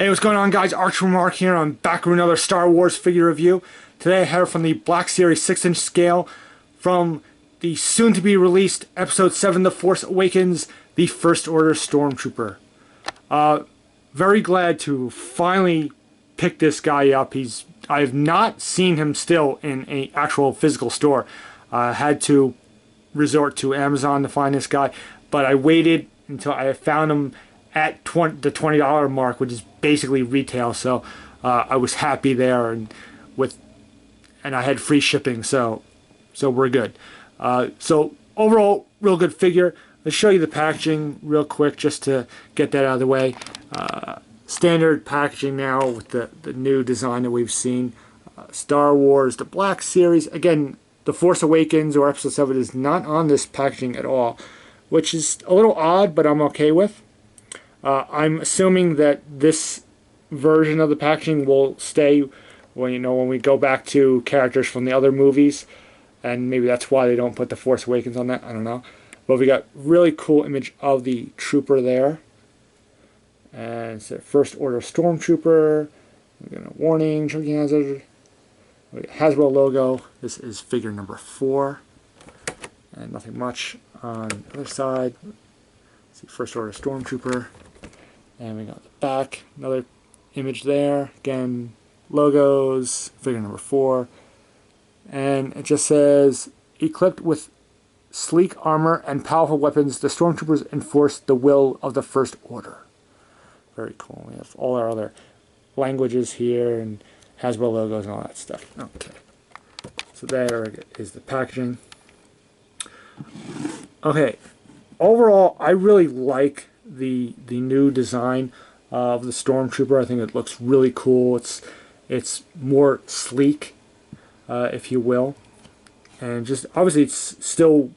Hey, what's going on, guys? Archer Mark here. I'm back with another Star Wars figure review. Today I have from the Black Series 6-inch scale from the soon-to-be released Episode 7 The Force Awakens, the First Order Stormtrooper. Very glad to finally pick this guy up. I have not seen him still in an actual physical store. I had to resort to Amazon to find this guy, but I waited until I found him at the $20 mark, which is basically retail. So I was happy there, and I had free shipping, so we're good. So overall, real good figure. Let's show you the packaging real quick just to get that out of the way. Standard packaging now with the new design that we've seen. Star Wars, the Black Series. Again, The Force Awakens or Episode 7 is not on this packaging at all, which is a little odd, but I'm okay with. I'm assuming that this version of the packaging will stay when we go back to characters from the other movies, and maybe that's why they don't put the Force Awakens on that. I don't know, but we got really cool image of the trooper there, and it's a First Order Stormtrooper. We got a warning, choking hazard, Hasbro logo. This is figure number 4, and nothing much on the other side. See, First Order Stormtrooper. And we got the back, another image there. Again, logos, figure number 4. And it just says, equipped with sleek armor and powerful weapons, the Stormtroopers enforce the will of the First Order. Very cool. We have all our other languages here and Hasbro logos and all that stuff. Okay. So there is the packaging. Okay. Overall, I really like the new design of the Stormtrooper. I think it looks really cool. It's more sleek, if you will, and just obviously it's still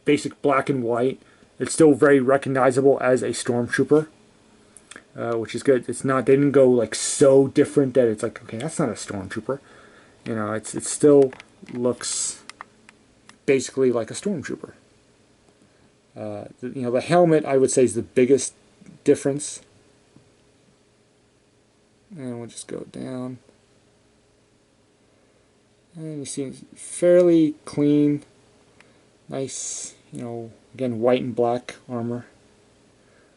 basic black and white. It's still very recognizable as a Stormtrooper, which is good. It's not, they didn't go like so different that it's like, okay, that's not a Stormtrooper. You know, it still looks basically like a Stormtrooper. The helmet, I would say, is the biggest difference. And we'll just go down. And you see it's fairly clean. Nice, again, white and black armor.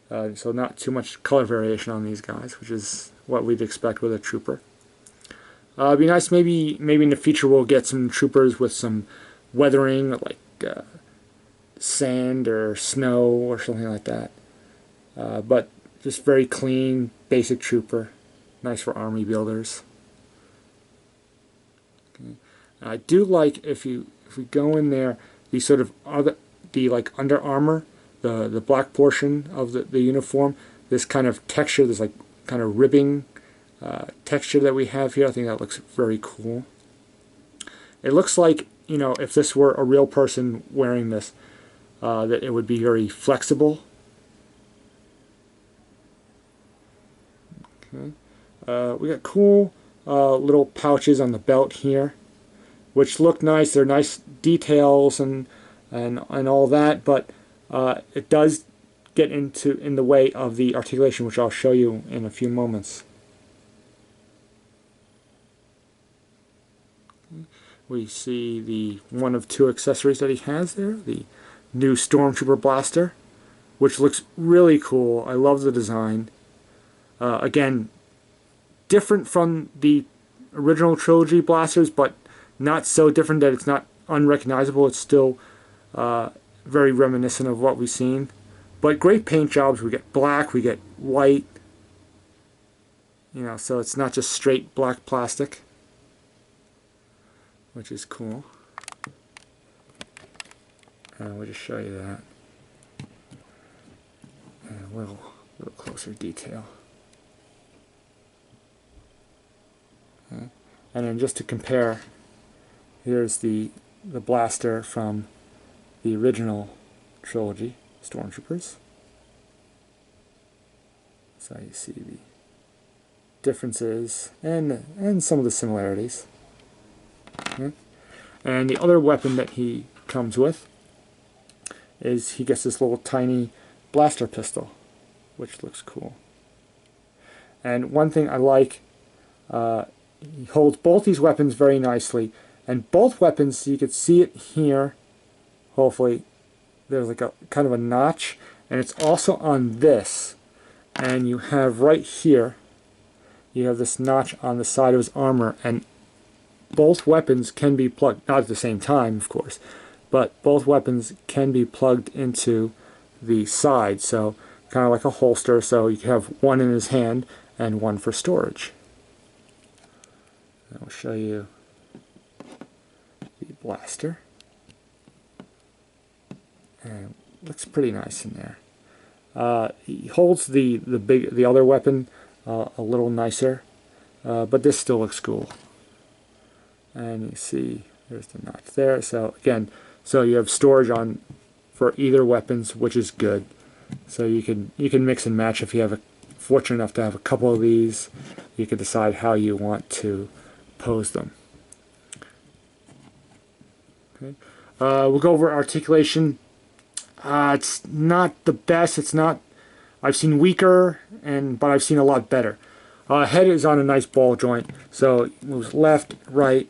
So not too much color variation on these guys, which is what we'd expect with a trooper. It'd be nice, maybe in the future we'll get some troopers with some weathering, like sand or snow or something like that, but just very clean basic trooper, nice for army builders. Okay. I do like if we go in there, the sort of like under armor, the black portion of the uniform, this kind of texture, this like kind of ribbing texture that we have here. I think that looks very cool. It looks like, if this were a real person wearing this, that it would be very flexible. Okay. We got cool little pouches on the belt here, which look nice. They're nice details and all that, but it does get in the way of the articulation, which I'll show you in a few moments. We see the one of 2 accessories that he has there, the new Stormtrooper blaster, which looks really cool. I love the design. Again, different from the original trilogy blasters, but not so different that it's not unrecognizable. It's still very reminiscent of what we've seen. But great paint jobs. We get black, we get white. So it's not just straight black plastic, which is cool. We'll just show you that. A little closer detail. And then just to compare, here's the blaster from the original trilogy, Stormtroopers. So you see the differences and some of the similarities. Okay. And the other weapon that he comes with is he gets this little tiny blaster pistol, which looks cool. And one thing I like, he holds both these weapons very nicely, and both weapons, you can see it here, hopefully, there's like a kind of a notch, and it's also on this, and you have right here, you have this notch on the side of his armor, and both weapons can be plugged, not at the same time of course, but both weapons can be plugged into the side, so kind of like a holster, so you can have one in his hand and one for storage. I'll show you the blaster, and it looks pretty nice in there. He holds the other weapon a little nicer, but this still looks cool. And you see there's the notch there. So again, so you have storage on for either weapons, which is good. So you can mix and match if you have fortunate enough to have a couple of these. You can decide how you want to pose them. Okay, we'll go over articulation. It's not the best. It's not. I've seen weaker, but I've seen a lot better. Head is on a nice ball joint, so it moves left, right.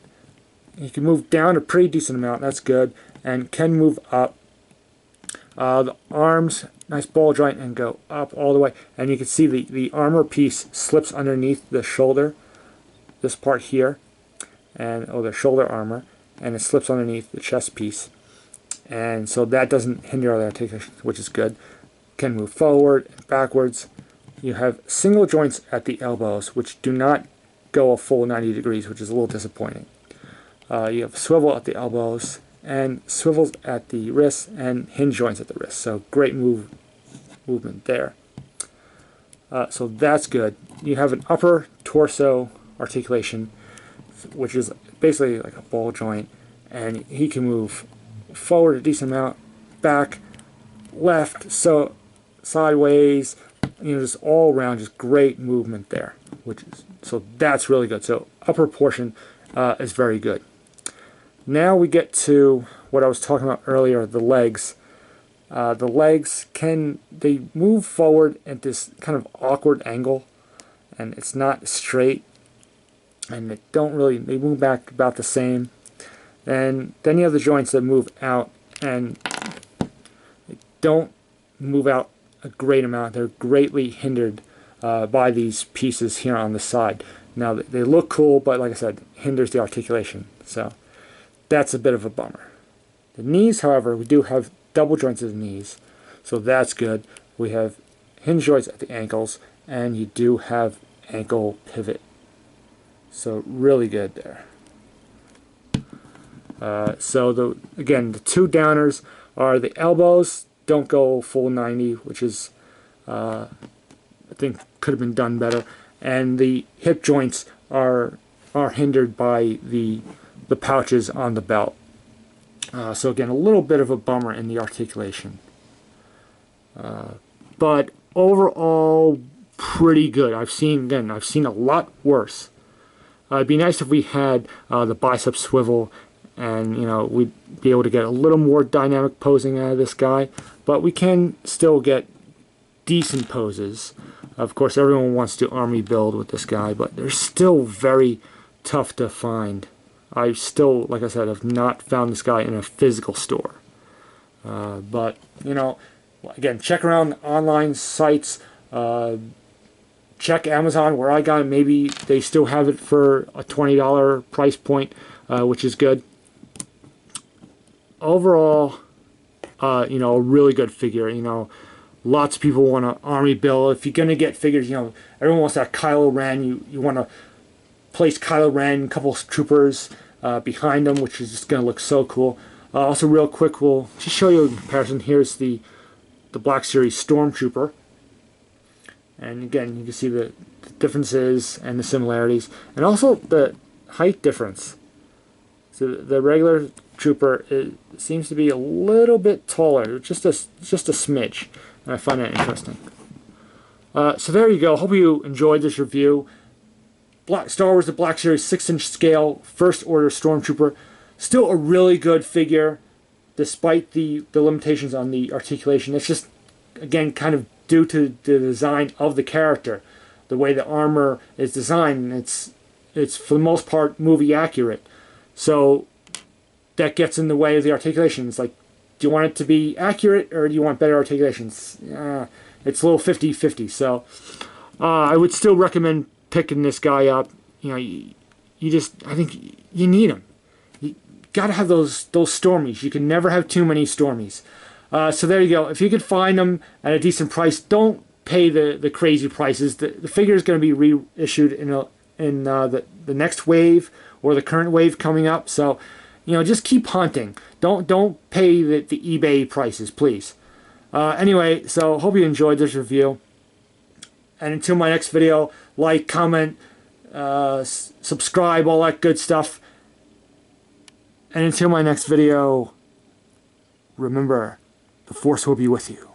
You can move down a pretty decent amount. That's good, and can move up. The arms, nice ball joint, and go up all the way. And you can see the armor piece slips underneath the shoulder, this part here, and the shoulder armor, and it slips underneath the chest piece. And so that doesn't hinder the articulation, which is good. Can move forward and backwards. You have single joints at the elbows, which do not go a full 90 degrees, which is a little disappointing. You have swivel at the elbows, and swivels at the wrists, and hinge joints at the wrists. So great movement there. So that's good. You have an upper torso articulation, which is basically like a ball joint, and he can move forward a decent amount, back, left, so sideways, just all around, just great movement there. So that's really good. So upper portion is very good. Now we get to what I was talking about earlier, the legs. The legs they move forward at this kind of awkward angle, and it's not straight, and they move back about the same. And then you have the joints that move out, and they don't move out a great amount. They're greatly hindered by these pieces here on the side. Now they look cool, but like I said, hinders the articulation. So that's a bit of a bummer. The knees, however, we do have double joints of the knees, so that's good. We have hinge joints at the ankles, and you do have ankle pivot. So really good there. So again, the two downers are the elbows don't go full 90, which is I think could have been done better, and the hip joints are hindered by the pouches on the belt. So again, a little bit of a bummer in the articulation, but overall pretty good. I've seen a lot worse. It'd be nice if we had the bicep swivel, and we'd be able to get a little more dynamic posing out of this guy, but we can still get decent poses. Of course, everyone wants to army build with this guy, but they're still very tough to find. I still, like I said, have not found this guy in a physical store. But again, check around online sites. Check Amazon where I got it. Maybe they still have it for a $20 price point, which is good. Overall, a really good figure. Lots of people want to army build. If you're going to get figures, everyone wants that Kylo Ren. You want to place Kylo Ren, a couple of troopers behind them, which is just going to look so cool. Also, real quick, we'll just show you a comparison. Here's the Black Series Stormtrooper. And again, you can see the differences and the similarities, and also the height difference. So the regular trooper seems to be a little bit taller, just a smidge, and I find that interesting. So there you go. Hope you enjoyed this review. Star Wars: The Black Series 6-inch scale First Order Stormtrooper, still a really good figure, despite the limitations on the articulation. It's just, again, kind of due to the design of the character. the way the armor is designed. It's for the most part movie accurate. So that gets in the way of the articulation. It's like, do you want it to be accurate or do you want better articulations? It's a little 50-50. So I would still recommend picking this guy up. You know, I think you need him. You got to have those Stormies. You can never have too many Stormies. So there you go. If you could find them at a decent price, don't pay the crazy prices. The figure is going to be reissued in the next wave or the current wave coming up. So, you know, just keep hunting. Don't pay the eBay prices, please. Anyway, so hope you enjoyed this review. And until my next video, like, comment, subscribe, all that good stuff. And until my next video, remember, the Force will be with you.